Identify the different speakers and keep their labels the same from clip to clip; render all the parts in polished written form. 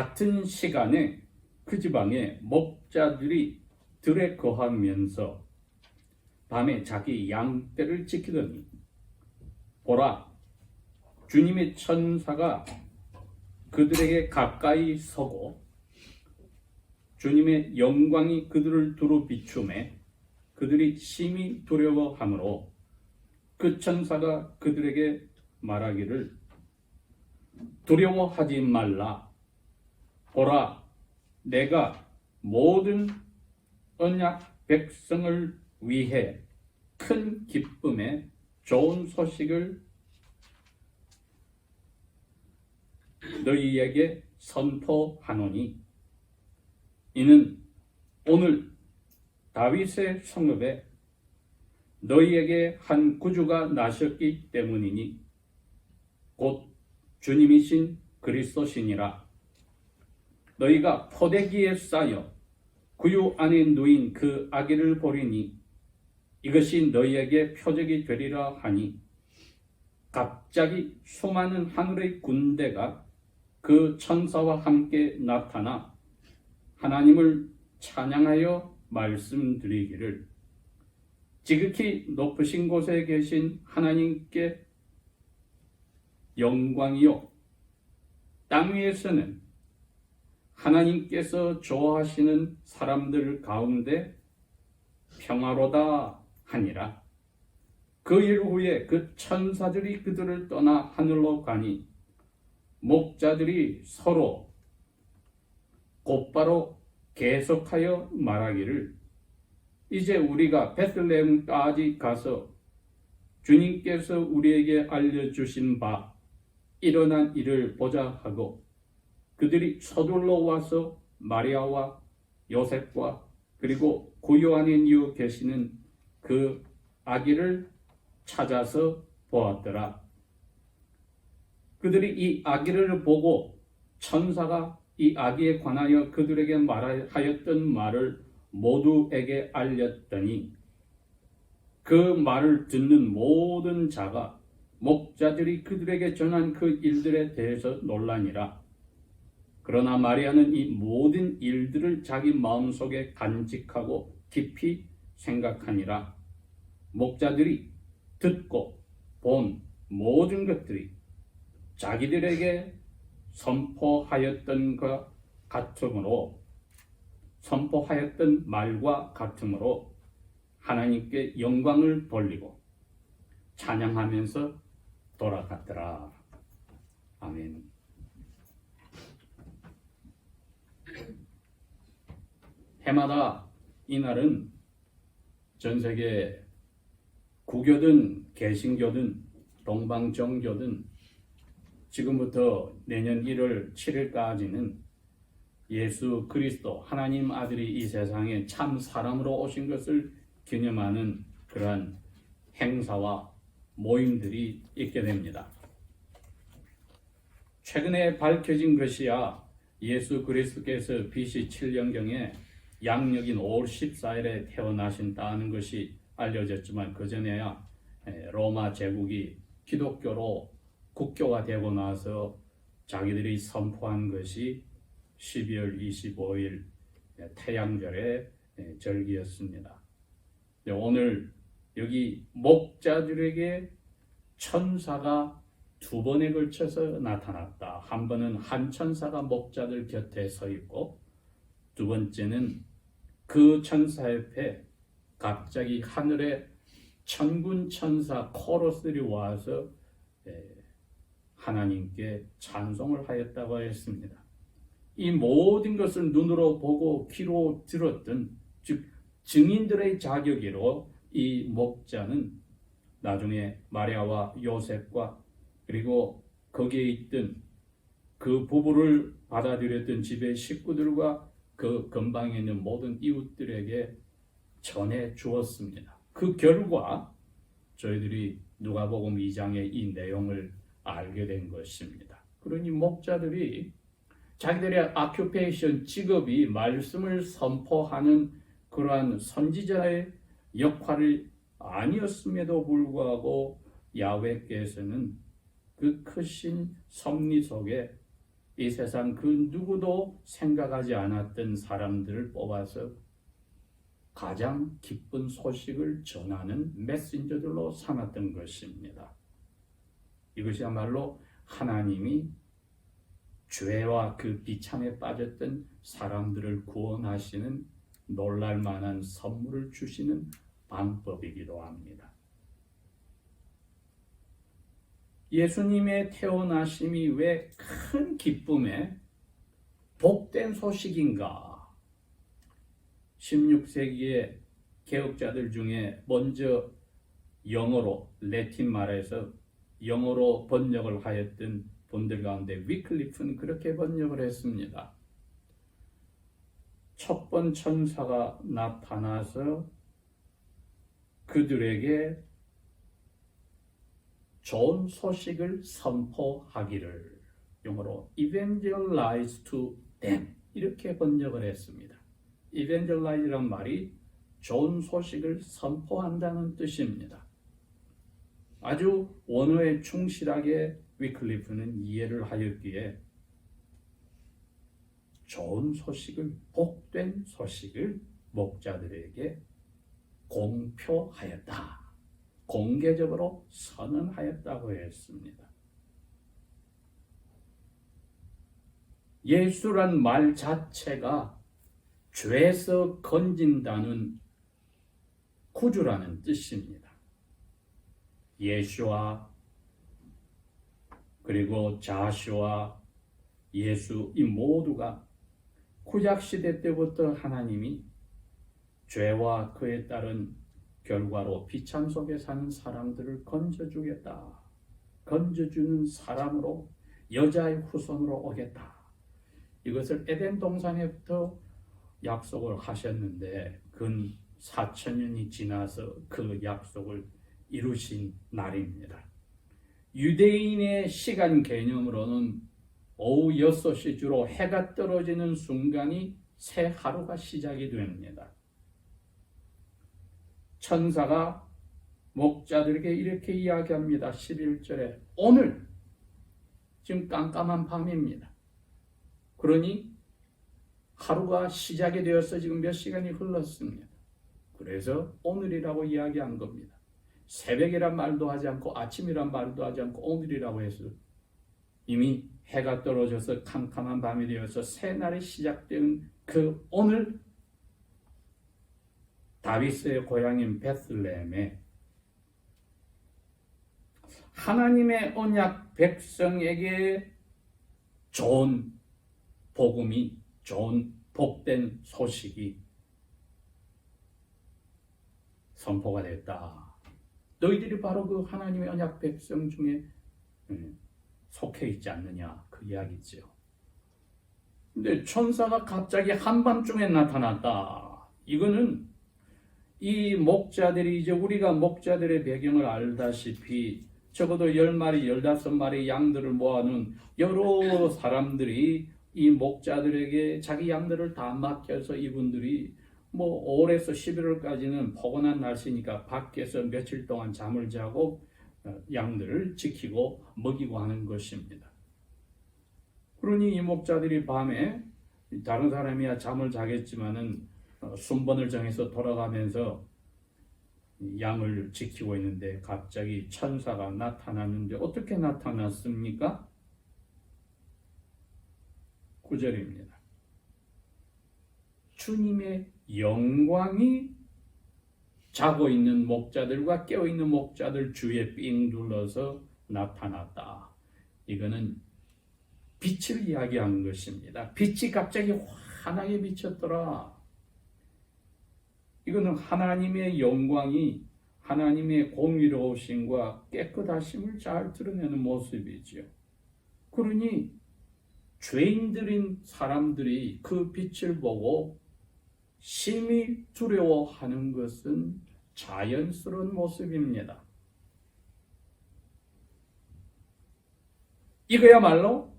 Speaker 1: 같은 시간에 그 지방에 목자들이 들에 거하면서 밤에 자기 양떼를 지키더니 보라, 주님의 천사가 그들에게 가까이 서고 주님의 영광이 그들을 두루 비추매 그들이 심히 두려워하므로 그 천사가 그들에게 말하기를 두려워하지 말라. 보라, 내가 모든 언약 백성을 위해 큰 기쁨의 좋은 소식을 너희에게 선포하노니 이는 오늘 다윗의 성읍에 너희에게 한 구주가 나셨기 때문이니 곧 주님이신 그리스도시니라. 너희가 포대기에 쌓여 구유 안에 누인 그 아기를 보리니 이것이 너희에게 표적이 되리라 하니 갑자기 수많은 하늘의 군대가 그 천사와 함께 나타나 하나님을 찬양하여 말씀드리기를 지극히 높으신 곳에 계신 하나님께 영광이요 땅 위에서는 하나님께서 좋아하시는 사람들 가운데 평화로다 하니라. 그 일 후에 그 천사들이 그들을 떠나 하늘로 가니 목자들이 서로 곧바로 계속하여 말하기를 이제 우리가 베들레헴까지 가서 주님께서 우리에게 알려주신 바 일어난 일을 보자 하고 그들이 서둘러 와서 마리아와 요셉과 그리고 구유 안에 누워 계시는 그 아기를 찾아서 보았더라. 그들이 이 아기를 보고 천사가 이 아기에 관하여 그들에게 말하였던 말을 모두에게 알렸더니 그 말을 듣는 모든 자가 목자들이 그들에게 전한 그 일들에 대해서 놀라니라. 그러나 마리아는 이 모든 일들을 자기 마음속에 간직하고 깊이 생각하니라. 목자들이 듣고 본 모든 것들이 자기들에게 선포하였던 말과 같으므로 하나님께 영광을 돌리고 찬양하면서 돌아갔더라. 아멘. 해마다 이날은 전 세계 구교든 개신교든 동방정교든 지금부터 내년 1월 7일까지는 예수 그리스도 하나님 아들이 이 세상에 참 사람으로 오신 것을 기념하는 그러한 행사와 모임들이 있게 됩니다. 최근에 밝혀진 것이야 예수 그리스도께서 BC 7년경에 양력인 5월 14일에 태어나신다는 것이 알려졌지만 그전에야 로마 제국이 기독교로 국교화되고 나서 자기들이 선포한 것이 12월 25일 태양절의 절기였습니다. 오늘 여기 목자들에게 천사가 두 번에 걸쳐서 나타났다. 한 번은 한 천사가 목자들 곁에 서 있고 두 번째는 그 천사 옆에 갑자기 하늘에 천군 천사 코러스들이 와서 하나님께 찬송을 하였다고 했습니다. 이 모든 것을 눈으로 보고 귀로 들었던 즉 증인들의 자격으로 이 목자는 나중에 마리아와 요셉과 그리고 거기에 있던 그 부부를 받아들였던 집의 식구들과 그 근방에 있는 모든 이웃들에게 전해 주었습니다. 그 결과 저희들이 누가복음 2장의 이 내용을 알게 된 것입니다. 그러니 목자들이 자기들의 아큐페이션 직업이 말씀을 선포하는 그러한 선지자의 역할이 아니었음에도 불구하고 야훼께서는 그 크신 섭리 속에 이 세상 그 누구도 생각하지 않았던 사람들을 뽑아서 가장 기쁜 소식을 전하는 메신저들로 삼았던 것입니다. 이것이야말로 하나님이 죄와 그 비참에 빠졌던 사람들을 구원하시는 놀랄만한 선물을 주시는 방법이기도 합니다. 예수님의 태어나심이 왜 큰 기쁨에 복된 소식인가? 16세기의 개혁자들 중에 먼저 영어로 레틴 말에서 영어로 번역을 하였던 분들 가운데 위클리프는 그렇게 번역을 했습니다. 첫 번 천사가 나타나서 그들에게 좋은 소식을 선포하기를, 영어로 evangelize to them 이렇게 번역을 했습니다. evangelize란 말이 좋은 소식을 선포한다는 뜻입니다. 아주 원어에 충실하게 위클리프는 이해를 하였기에 좋은 소식을, 복된 소식을 목자들에게 공표하였다. 공개적으로 선언하였다고 했습니다. 예수란 말 자체가 죄에서 건진다는 구주라는 뜻입니다. 예수와 그리고 자슈와 예수 이 모두가 구약시대 때부터 하나님이 죄와 그에 따른 결과로 비참 속에 사는 사람들을 건져주겠다. 건져주는 사람으로 여자의 후손으로 오겠다. 이것을 에덴 동산에부터 약속을 하셨는데 근 4,000년이 지나서 그 약속을 이루신 날입니다. 유대인의 시간 개념으로는 오후 6시 주로 해가 떨어지는 순간이 새 하루가 시작이 됩니다. 천사가 목자들에게 이렇게 이야기합니다. 11절에 오늘 지금 깜깜한 밤입니다. 그러니 하루가 시작이 되어서 지금 몇 시간이 흘렀습니다. 그래서 오늘이라고 이야기한 겁니다. 새벽이란 말도 하지 않고 아침이란 말도 하지 않고 오늘이라고 해서 이미 해가 떨어져서 캄캄한 밤이 되어서 새 날이 시작되는 그 오늘 다윗의 고향인 베들레헴에 하나님의 언약 백성에게 좋은 복음이, 좋은 복된 소식이 선포가 됐다. 너희들이 바로 그 하나님의 언약 백성 중에 속해 있지 않느냐 그 이야기죠. 근데 천사가 갑자기 한밤중에 나타났다. 이거는 이 목자들이 이제 우리가 목자들의 배경을 알다시피 적어도 10마리, 15마리 양들을 모아놓은 여러 사람들이 이 목자들에게 자기 양들을 다 맡겨서 이분들이 5월에서 11월까지는 포근한 날씨니까 밖에서 며칠 동안 잠을 자고 양들을 지키고 먹이고 하는 것입니다. 그러니 이 목자들이 밤에 다른 사람이야 잠을 자겠지만은 순번을 정해서 돌아가면서 양을 지키고 있는데 갑자기 천사가 나타났는데 어떻게 나타났습니까? 9절입니다. 주님의 영광이 자고 있는 목자들과 깨어있는 목자들 주위에 삥 둘러서 나타났다. 이거는 빛을 이야기하는 것입니다. 빛이 갑자기 환하게 비쳤더라. 이거는 하나님의 영광이 하나님의 공의로우심과 깨끗하심을 잘 드러내는 모습이지요. 그러니 죄인들인 사람들이 그 빛을 보고 심히 두려워하는 것은 자연스러운 모습입니다. 이거야말로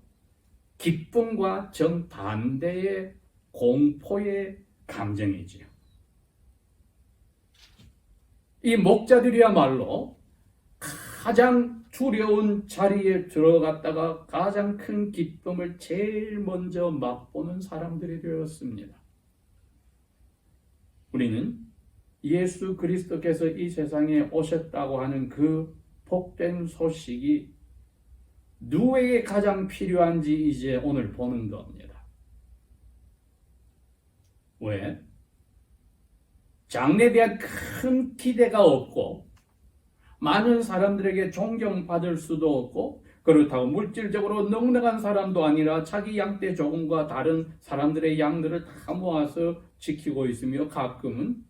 Speaker 1: 기쁨과 정반대의 공포의 감정이지요. 이 목자들이야말로 가장 두려운 자리에 들어갔다가 가장 큰 기쁨을 제일 먼저 맛보는 사람들이 되었습니다. 우리는 예수 그리스도께서 이 세상에 오셨다고 하는 그 복된 소식이 누구에게 가장 필요한지 이제 오늘 보는 겁니다. 왜? 장래에 대한 큰 기대가 없고 많은 사람들에게 존경받을 수도 없고 그렇다고 물질적으로 넉넉한 사람도 아니라 자기 양떼 조금과 다른 사람들의 양들을 다 모아서 지키고 있으며 가끔은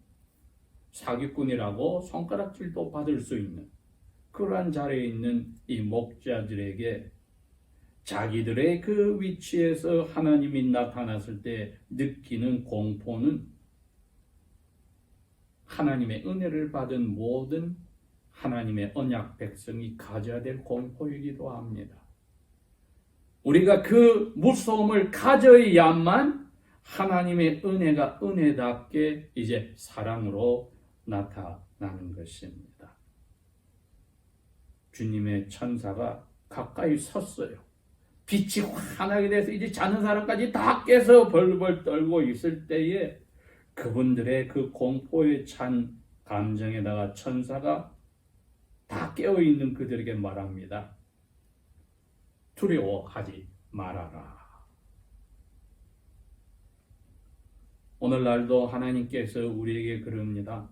Speaker 1: 사기꾼이라고 손가락질도 받을 수 있는 그러한 자리에 있는 이 목자들에게 자기들의 그 위치에서 하나님이 나타났을 때 느끼는 공포는 하나님의 은혜를 받은 모든 하나님의 언약 백성이 가져야 될 공포이기도 합니다. 우리가 그 무서움을 가져야만 하나님의 은혜가 은혜답게 이제 사랑으로 나타나는 것입니다. 주님의 천사가 가까이 섰어요. 빛이 환하게 돼서 이제 자는 사람까지 다 깨서 벌벌 떨고 있을 때에 그분들의 그 공포에 찬 감정에다가 천사가 다 깨어있는 그들에게 말합니다. 두려워하지 말아라. 오늘날도 하나님께서 우리에게 그럽니다.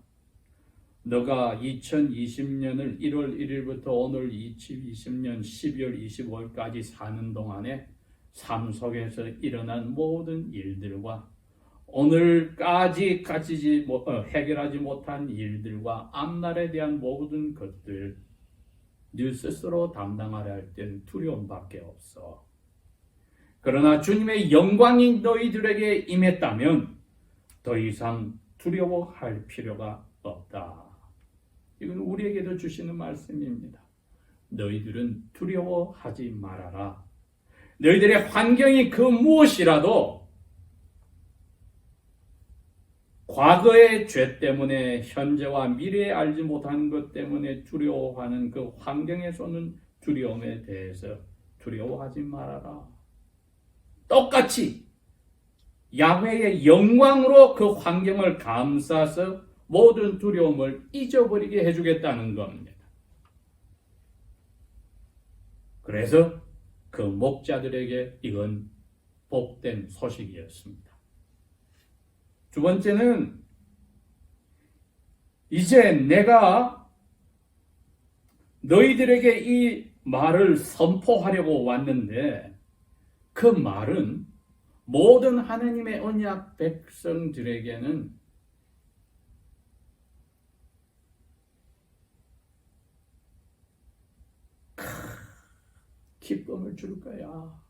Speaker 1: 너가 2020년을 1월 1일부터 오늘 2020년 12월 25일까지 사는 동안에 삶 속에서 일어난 모든 일들과 오늘까지 해결하지 못한 일들과 앞날에 대한 모든 것들 네 스스로 담당하려 할 때는 두려움밖에 없어. 그러나 주님의 영광이 너희들에게 임했다면 더 이상 두려워할 필요가 없다. 이건 우리에게도 주시는 말씀입니다. 너희들은 두려워하지 말아라. 너희들의 환경이 그 무엇이라도 과거의 죄 때문에 현재와 미래에 알지 못하는 것 때문에 두려워하는 그 환경에서는 두려움에 대해서 두려워하지 말아라. 똑같이 야훼의 영광으로 그 환경을 감싸서 모든 두려움을 잊어버리게 해주겠다는 겁니다. 그래서 그 목자들에게 이건 복된 소식이었습니다. 두 번째는 이제 내가 너희들에게 이 말을 선포하려고 왔는데 그 말은 모든 하나님의 언약 백성들에게는 기쁨을 줄 거야.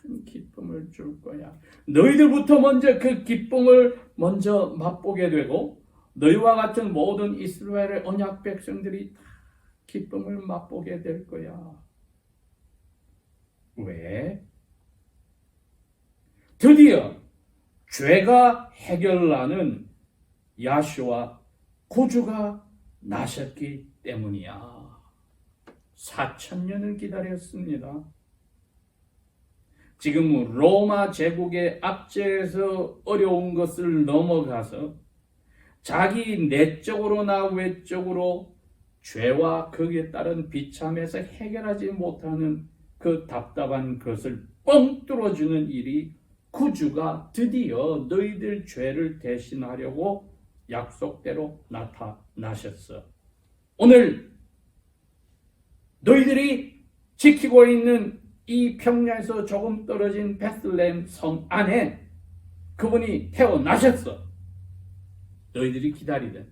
Speaker 1: 큰 기쁨을 줄 거야. 너희들부터 먼저 그 기쁨을 먼저 맛보게 되고 너희와 같은 모든 이스라엘의 언약 백성들이 다 기쁨을 맛보게 될 거야. 왜? 드디어 죄가 해결나는 야슈와 구주가 나셨기 때문이야. 4,000년을 기다렸습니다. 지금 로마 제국의 압제에서 어려운 것을 넘어가서 자기 내적으로나 외적으로 죄와 거기에 따른 비참에서 해결하지 못하는 그 답답한 것을 뻥 뚫어주는 일이 구주가 드디어 너희들 죄를 대신하려고 약속대로 나타나셨어. 오늘 너희들이 지키고 있는 이 평야에서 조금 떨어진 베들레헴 성 안에 그분이 태어나셨어. 너희들이 기다리던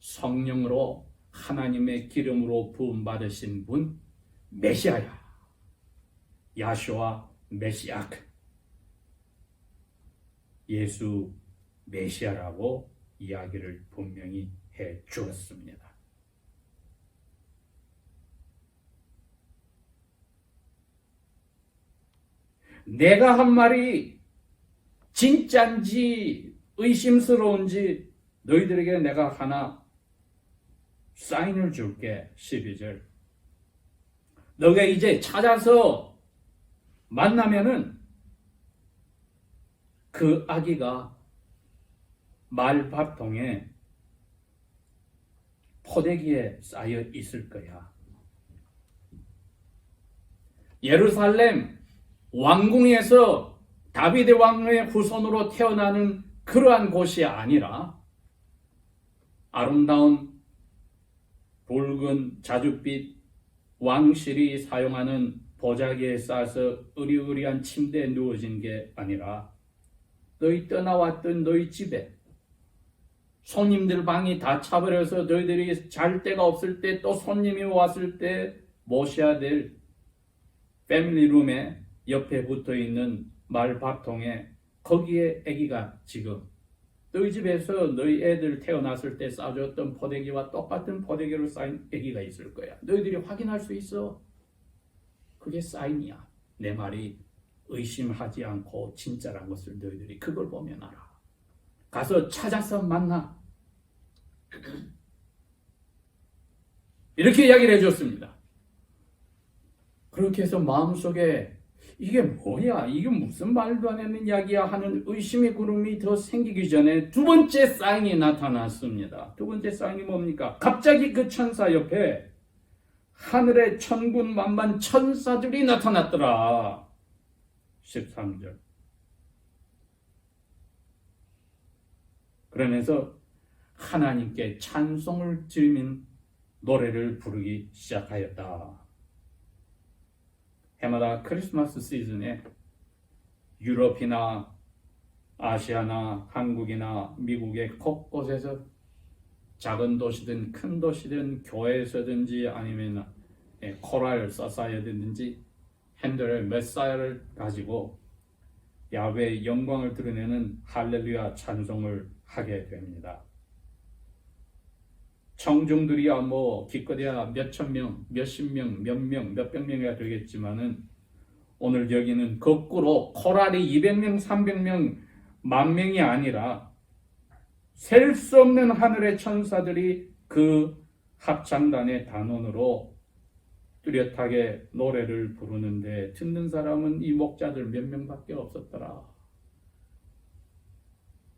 Speaker 1: 성령으로 하나님의 기름으로 부음받으신 분 메시아야. 야슈아 메시아. 예수 메시아라고 이야기를 분명히 해 주었습니다. 내가 한 말이 진짠지 의심스러운지 너희들에게 내가 하나 사인을 줄게. 12절. 너가 이제 찾아서 만나면은 그 아기가 말밥통에 포대기에 쌓여 있을 거야. 예루살렘 왕궁에서 다윗의 왕의 후손으로 태어나는 그러한 곳이 아니라 아름다운 붉은 자줏빛 왕실이 사용하는 보자기에 싸서 으리으리한 침대에 누워진 게 아니라 너희 떠나왔던 너희 집에 손님들 방이 다 차버려서 너희들이 잘 데가 없을 때 또 손님이 왔을 때 모셔야 될 패밀리룸에 옆에 붙어있는 말밥통에 거기에 아기가 지금 너희 집에서 너희 애들 태어났을 때 싸줬던 포대기와 똑같은 포대기로 쌓인 아기가 있을 거야. 너희들이 확인할 수 있어. 그게 사인이야. 내 말이 의심하지 않고 진짜란 것을 너희들이 그걸 보면 알아. 가서 찾아서 만나. 이렇게 이야기를 해줬습니다. 그렇게 해서 마음속에 이게 뭐야? 이게 무슨 말도 안 되는 이야기야 하는 의심의 구름이 더 생기기 전에 두 번째 사인이 나타났습니다. 두 번째 사인이 뭡니까? 갑자기 그 천사 옆에 하늘의 천군 만만 천사들이 나타났더라. 13절. 그러면서 하나님께 찬송을 지르는 노래를 부르기 시작하였다. 해마다 크리스마스 시즌에 유럽이나 아시아나 한국이나 미국의 곳곳에서 작은 도시든 큰 도시든 교회에서든지 아니면 코랄 소사이어티든지 핸델의 메사야를 가지고 야훼의 영광을 드러내는 할렐루야 찬송을 하게 됩니다. 청중들이야 뭐 기껏해야 몇천 명, 몇십 명, 몇 명, 몇백 명이야 되겠지만은 오늘 여기는 거꾸로 코랄이 200명, 300명, 만 명이 아니라 셀 수 없는 하늘의 천사들이 그 합창단의 단원으로 뚜렷하게 노래를 부르는데 듣는 사람은 이 목자들 몇 명밖에 없었더라.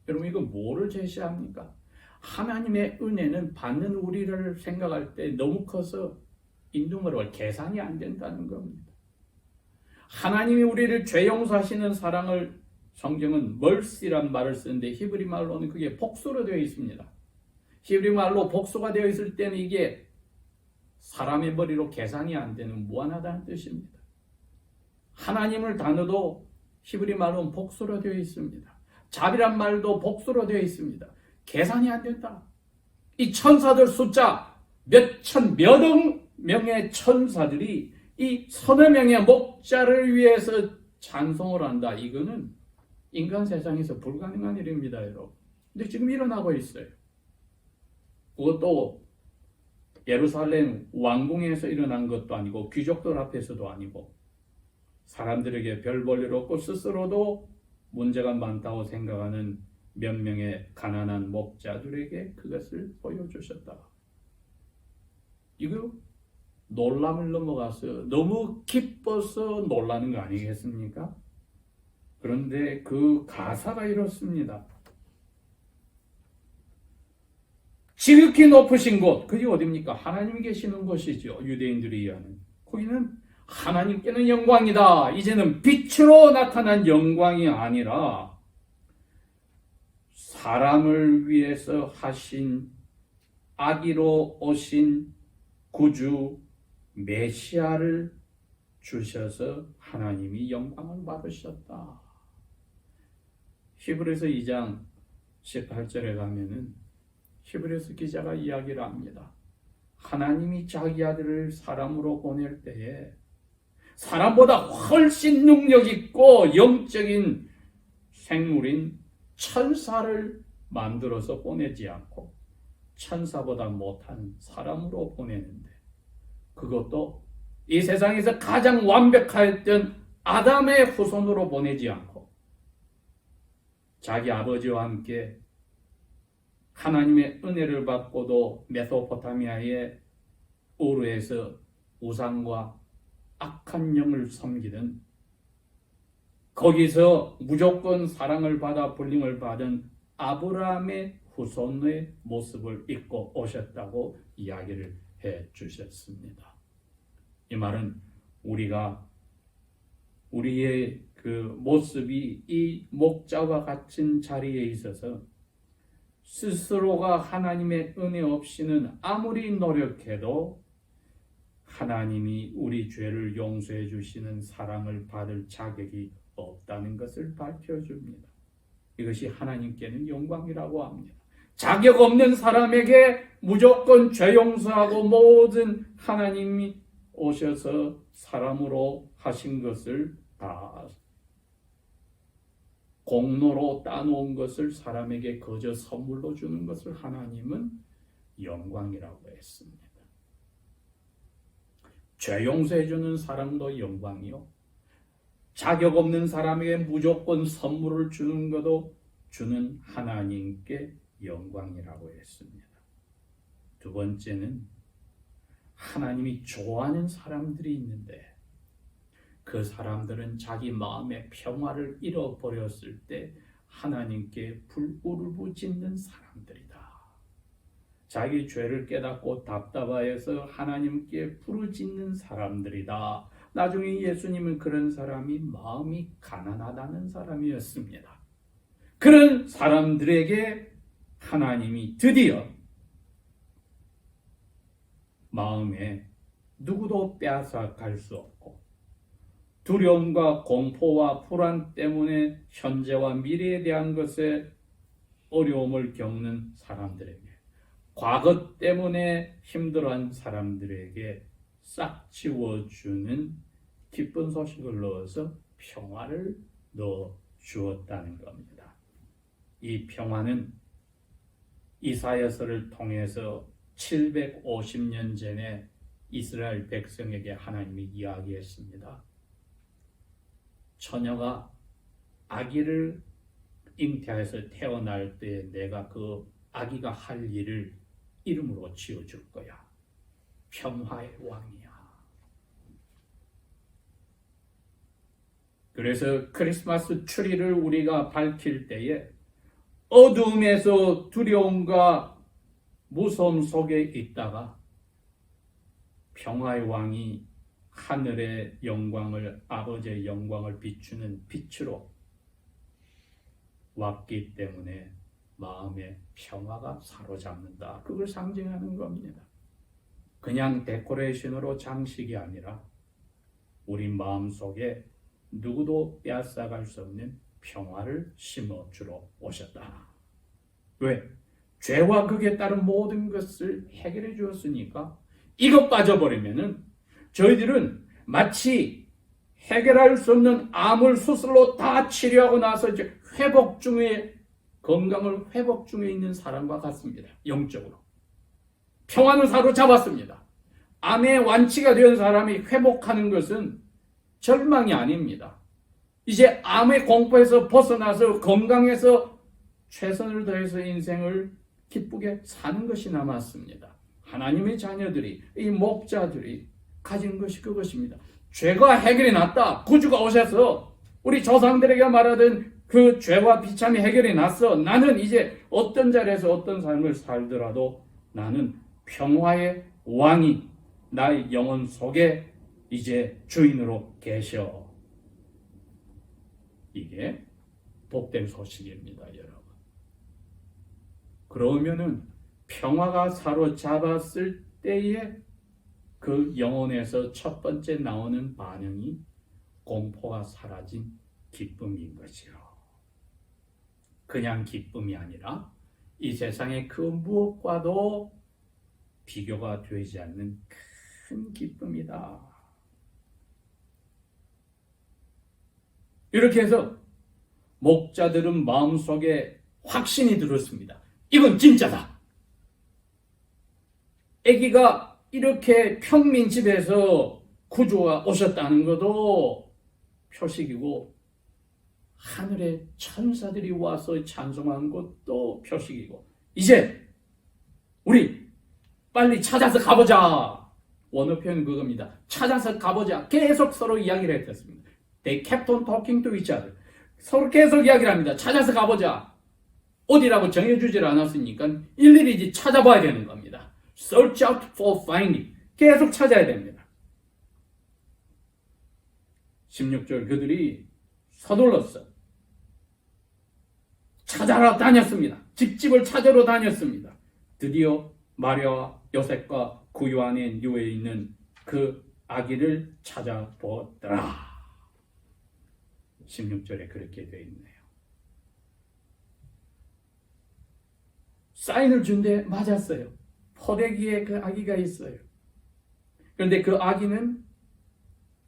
Speaker 1: 여러분 이거 뭐를 제시합니까? 하나님의 은혜는 받는 우리를 생각할 때 너무 커서 인두머리가 계산이 안 된다는 겁니다. 하나님이 우리를 죄 용서하시는 사랑을 성경은 mercy란 말을 쓰는데 히브리 말로는 그게 복수로 되어 있습니다. 히브리 말로 복수가 되어 있을 때는 이게 사람의 머리로 계산이 안 되는 무한하다는 뜻입니다. 하나님을 단어도 히브리 말로는 복수로 되어 있습니다. 자비란 말도 복수로 되어 있습니다. 계산이 안 된다. 이 천사들 숫자 몇억 명의 천사들이 이 서너 명의 목자를 위해서 찬송을 한다. 이거는 인간 세상에서 불가능한 일입니다, 여러분. 근데 지금 일어나고 있어요. 그것도 예루살렘 왕궁에서 일어난 것도 아니고 귀족들 앞에서도 아니고 사람들에게 별 볼 일 없고 스스로도 문제가 많다고 생각하는 몇 명의 가난한 목자들에게 그것을 보여주셨다. 이거 놀람을 넘어가서 너무 기뻐서 놀라는 거 아니겠습니까? 그런데 그 가사가 이렇습니다. 지극히 높으신 곳, 그게 어디입니까? 하나님이 계시는 곳이죠. 유대인들이 이해하는. 거기는 하나님께는 영광이다. 이제는 빛으로 나타난 영광이 아니라 사람을 위해서 하신 아기로 오신 구주 메시아를 주셔서 하나님이 영광을 받으셨다. 히브리서 2장 18절에 가면은 히브리서 기자가 이야기를 합니다. 하나님이 자기 아들을 사람으로 보낼 때에 사람보다 훨씬 능력 있고 영적인 생물인 천사를 만들어서 보내지 않고 천사보다 못한 사람으로 보내는데 그것도 이 세상에서 가장 완벽하였던 아담의 후손으로 보내지 않고 자기 아버지와 함께 하나님의 은혜를 받고도 메소포타미아의 우르에서 우상과 악한 영을 섬기던, 거기서 무조건 사랑을 받아 불림을 받은 아브라함의 후손의 모습을 잊고 오셨다고 이야기를 해 주셨습니다. 이 말은 우리의 그 모습이 이 목자와 같은 자리에 있어서 스스로가 하나님의 은혜 없이는 아무리 노력해도 하나님이 우리 죄를 용서해 주시는 사랑을 받을 자격이 없다는 것을 밝혀줍니다. 이것이 하나님께는 영광이라고 합니다. 자격 없는 사람에게 무조건 죄 용서하고 모든 하나님이 오셔서 사람으로 하신 것을 다 공로로 따놓은 것을 사람에게 거저 선물로 주는 것을 하나님은 영광이라고 했습니다. 죄 용서해 주는 사람도 영광이요, 자격 없는 사람에게 무조건 선물을 주는 것도 주는 하나님께 영광이라고 했습니다. 두 번째는 하나님이 좋아하는 사람들이 있는데 그 사람들은 자기 마음의 평화를 잃어버렸을 때 하나님께 불우르부짖는 사람들이다. 자기 죄를 깨닫고 답답하여서 하나님께 부르짖는 사람들이다. 나중에 예수님은 그런 사람이 마음이 가난하다는 사람이었습니다. 그런 사람들에게 하나님이 드디어 마음에 누구도 빼앗아갈 수 없고 두려움과 공포와 불안 때문에 현재와 미래에 대한 것에 어려움을 겪는 사람들에게, 과거 때문에 힘들어한 사람들에게 싹 지워주는 기쁜 소식을 넣어서 평화를 넣어 주었다는 겁니다. 이 평화는 이사야서를 통해서 750년 전에 이스라엘 백성에게 하나님이 이야기했습니다. 처녀가 아기를 잉태해서 태어날 때 내가 그 아기가 할 일을 이름으로 지어줄 거야. 평화의 왕이야. 그래서 크리스마스 트리를 우리가 밝힐 때에 어두움에서 두려움과 무서움 속에 있다가 평화의 왕이 하늘의 영광을, 아버지의 영광을 비추는 빛으로 왔기 때문에 마음의 평화가 사로잡는다. 그걸 상징하는 겁니다. 그냥 데코레이션으로 장식이 아니라 우리 마음속에 누구도 빼앗아갈 수 없는 평화를 심어주러 오셨다. 왜? 죄와 극에 따른 모든 것을 해결해 주었으니까. 이것 빠져버리면은 저희들은 마치 해결할 수 없는 암을 수술로 다 치료하고 나서 이제 건강을 회복 중에 있는 사람과 같습니다. 영적으로. 평안을 사로잡았습니다. 암의 완치가 된 사람이 회복하는 것은 절망이 아닙니다. 이제 암의 공포에서 벗어나서 건강해서 최선을 다해서 인생을 기쁘게 사는 것이 남았습니다. 하나님의 자녀들이, 이 목자들이 가진 것이 그것입니다. 죄가 해결이 났다. 구주가 오셔서 우리 조상들에게 말하던 그 죄와 비참이 해결이 났어. 나는 이제 어떤 자리에서 어떤 삶을 살더라도 나는 평화의 왕이 나의 영혼 속에 이제 주인으로 계셔. 이게 복된 소식입니다, 여러분. 그러면은 평화가 사로잡았을 때에 그 영혼에서 첫 번째 나오는 반응이 공포가 사라진 기쁨인 것이요. 그냥 기쁨이 아니라 이 세상의 그 무엇과도 비교가 되지 않는 큰 기쁨이다. 이렇게 해서 목자들은 마음속에 확신이 들었습니다. 이건 진짜다. 아기가 이렇게 평민집에서 구주가 오셨다는 것도 표식이고 하늘의 천사들이 와서 찬송한 것도 표식이고 이제 우리 빨리 찾아서 가보자. 원어 표현은 그겁니다. 찾아서 가보자. 계속 서로 이야기를 했었습니다. They kept on talking to each other. 서로 계속 이야기를 합니다. 찾아서 가보자. 어디라고 정해주질 않았으니까 일일이 이제 찾아봐야 되는 겁니다. Search out for finding. 계속 찾아야 됩니다. 16절 그들이 서둘렀어. 찾아러 다녔습니다. 집집을 찾으러 다녔습니다. 드디어 마리아와 요셉과 구유 안에 누워 있는 그 아기를 찾아보더라. 16절에 그렇게 되어 있네요. 사인을 준데 맞았어요. 포대기에 그 아기가 있어요. 그런데 그 아기는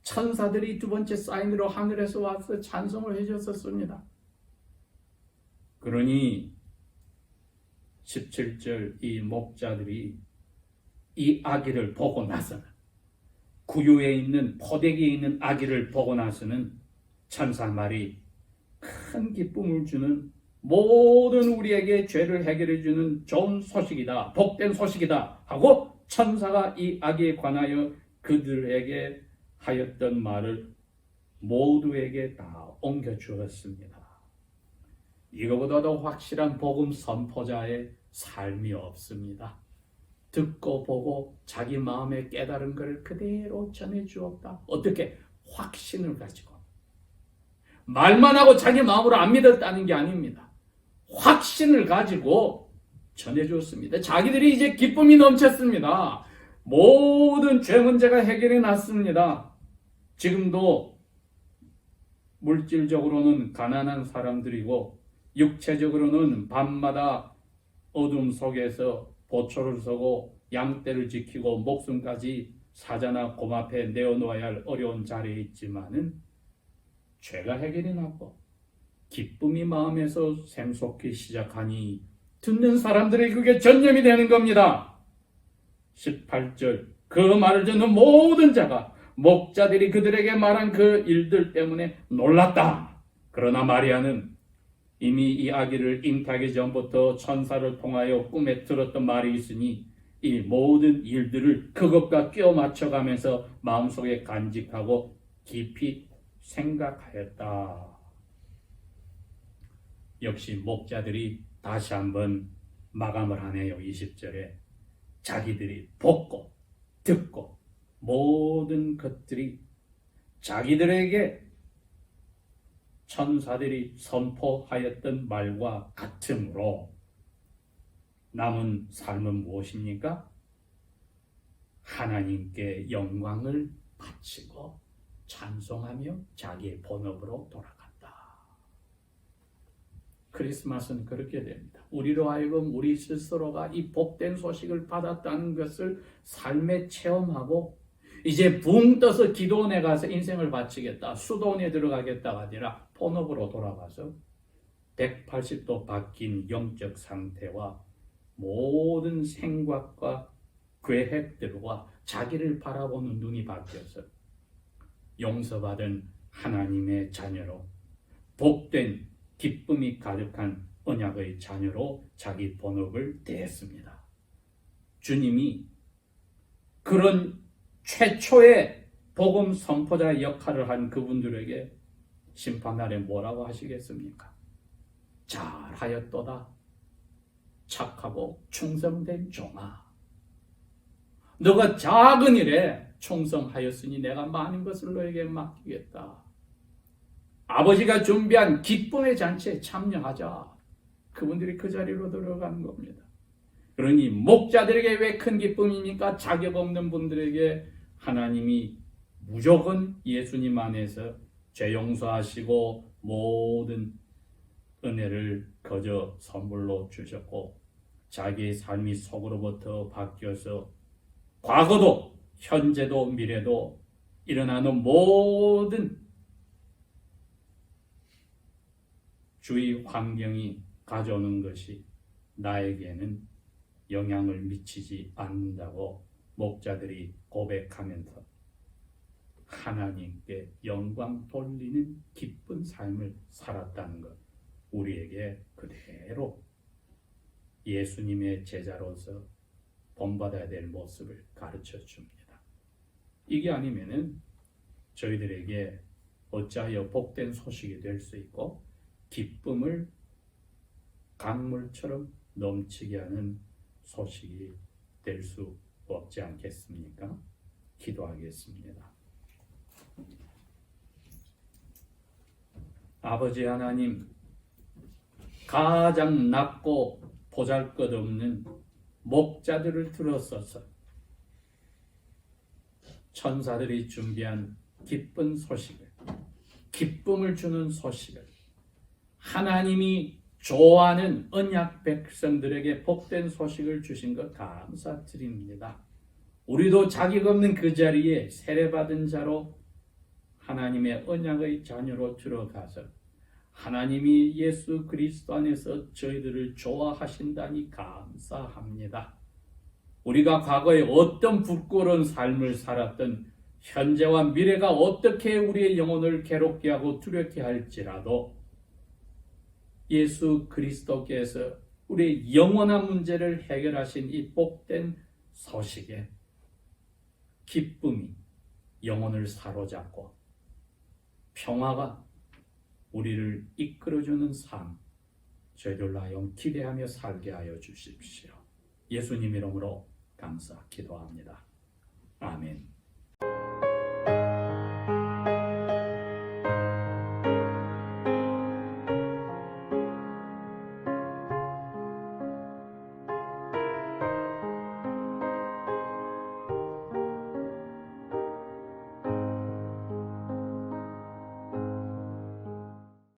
Speaker 1: 천사들이 두 번째 사인으로 하늘에서 와서 찬송을 해줬었습니다. 그러니 17절 이 목자들이 이 아기를 보고 나서는 구유에 있는 포대기에 있는 아기를 보고 나서는 천사 말이 큰 기쁨을 주는 모든 우리에게 죄를 해결해 주는 좋은 소식이다. 복된 소식이다. 하고 천사가 이 아기에 관하여 그들에게 하였던 말을 모두에게 다 옮겨 주었습니다. 이거보다도 확실한 복음 선포자의 삶이 없습니다. 듣고 보고 자기 마음에 깨달은 것을 그대로 전해 주었다. 어떻게? 확신을 가지고. 말만 하고 자기 마음으로 안 믿었다는 게 아닙니다. 확신을 가지고 전해 주었습니다. 자기들이 이제 기쁨이 넘쳤습니다. 모든 죄 문제가 해결이 났습니다. 지금도 물질적으로는 가난한 사람들이고 육체적으로는 밤마다 어둠 속에서 보초를 서고 양떼를 지키고 목숨까지 사자나 곰 앞에 내어놓아야 할 어려운 자리에 있지만은 죄가 해결이 났고 기쁨이 마음에서 샘솟기 시작하니 듣는 사람들이 그게 전념이 되는 겁니다. 18절 그 말을 듣는 모든 자가 목자들이 그들에게 말한 그 일들 때문에 놀랐다. 그러나 마리아는 이미 이 아기를 잉태하기 전부터 천사를 통하여 꿈에 들었던 말이 있으니 이 모든 일들을 그것과 끼워 맞춰가면서 마음속에 간직하고 깊이 생각하였다. 역시 목자들이 다시 한번 마감을 하네요. 20절에 자기들이 보고 듣고 모든 것들이 자기들에게 천사들이 선포하였던 말과 같으므로 남은 삶은 무엇입니까? 하나님께 영광을 바치고 찬송하며 자기의 본업으로 돌아간다. 크리스마스는 그렇게 됩니다. 우리로 하여금 우리 스스로가 이 복된 소식을 받았다는 것을 삶에 체험하고 이제 붕 떠서 기도원에 가서 인생을 바치겠다, 수도원에 들어가겠다가 아니라 본업으로 돌아가서 180도 바뀐 영적 상태와 모든 생각과 계획들과 자기를 바라보는 눈이 바뀌어서 용서받은 하나님의 자녀로 복된 기쁨이 가득한 언약의 자녀로 자기 본업을 대했습니다. 주님이 그런 최초의 복음 선포자 역할을 한 그분들에게 심판날에 뭐라고 하시겠습니까? 잘하였도다. 착하고 충성된 종아. 너가 작은 일에 충성하였으니 내가 많은 것을 너에게 맡기겠다. 아버지가 준비한 기쁨의 잔치에 참여하자. 그분들이 그 자리로 들어가는 겁니다. 그러니 목자들에게 왜 큰 기쁨입니까? 자격 없는 분들에게 하나님이 무조건 예수님 안에서 죄 용서하시고 모든 은혜를 거저 선물로 주셨고 자기의 삶이 속으로부터 바뀌어서 과거도 현재도 미래도 일어나는 모든 주위 환경이 가져오는 것이 나에게는 영향을 미치지 않는다고 목자들이 고백하면서 하나님께 영광 돌리는 기쁜 삶을 살았다는 것 우리에게 그대로 예수님의 제자로서 본받아야 될 모습을 가르쳐 줍니다. 이게 아니면은 저희들에게 어찌하여 복된 소식이 될 수 있고 기쁨을 강물처럼 넘치게 하는 소식이 될 수 없지 않겠습니까? 기도하겠습니다. 아버지 하나님, 가장 낮고 보잘것없는 목자들을 들어서서 천사들이 준비한 기쁜 소식을, 기쁨을 주는 소식을, 하나님이 좋아하는 언약 백성들에게 복된 소식을 주신 것 감사드립니다. 우리도 자격 없는 그 자리에 세례받은 자로 하나님의 언약의 자녀로 들어가서 하나님이 예수 그리스도 안에서 저희들을 좋아하신다니 감사합니다. 우리가 과거에 어떤 부끄러운 삶을 살았던 현재와 미래가 어떻게 우리의 영혼을 괴롭게 하고 두렵게 할지라도 예수 그리스도께서 우리의 영원한 문제를 해결하신 이 복된 소식에 기쁨이 영혼을 사로잡고 평화가 우리를 이끌어주는 삶, 저희들로 하여금 기대하며 살게 하여 주십시오. 예수님 이름으로 감사 기도합니다. 아멘.